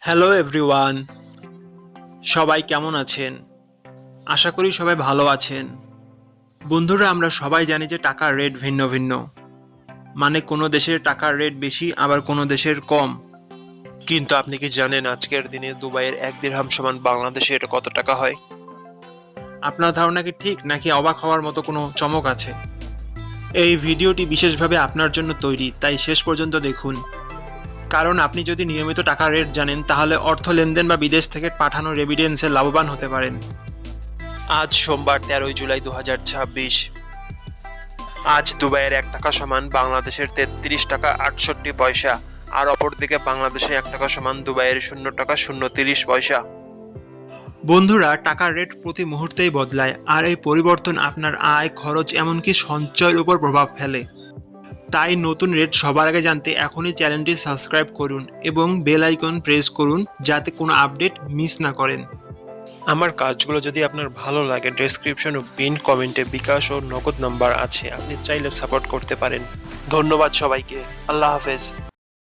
Hello everyone, সবাই কেমন আছেন? আশা করি সবাই ভালো আছেন। বন্ধুরা, আমরা সবাই জানি যে টাকার রেট ভিন্ন ভিন্ন। মানে কোনো দেশের টাকার রেট বেশি, আবার কোনো দেশের কম। কিন্তু আপনি কি জানেন আজকের দিনে দুবাইয়ের 1 দিরহাম সমান বাংলাদেশের কত টাকা হয়? আপনার ধারণা কি ঠিক, নাকি অবাক হওয়ার মতো কোনো চমক আছে? এই ভিডিওটি বিশেষভাবে আপনার জন্য তৈরি, তাই শেষ পর্যন্ত দেখুন। কারণ আপনি যদি নিয়মিত টাকার রেট জানেন, তাহলে অর্থ লেনদেন বা বিদেশ থেকে পাঠানো রেমিটেন্সে লাভবান হতে পারেন। আজ সোমবার 13 জুলাই 2026। আজ দুবাইয়ের 1 টাকা সমান বাংলাদেশের 33 টাকা 68 পয়সা, আর অপরদিকে বাংলাদেশে 1 টাকা সমান দুবাইয়ের 0 টাকা 030 পয়সা। বন্ধুরা, টাকার রেট প্রতি মুহূর্তেই বদলায়, আর এই পরিবর্তন আপনার আয়, খরচ, এমনকি সঞ্চয়ের উপর প্রভাব ফেলে। তাই নতুন রেট সবার আগে জানতে এখনই চ্যানেলটি সাবস্ক্রাইব করুন এবং বেল আইকন প্রেস করুন, যাতে কোনো আপডেট মিস না করেন। আমার কাজগুলো যদি আপনার ভালো লাগে, ডেসক্রিপশন ও পিন কমেন্টে বিকাশ ও নগদ নাম্বার আছে, আপনি চাইলে সাপোর্ট করতে পারেন। ধন্যবাদ সবাইকে। আল্লাহ হাফেজ।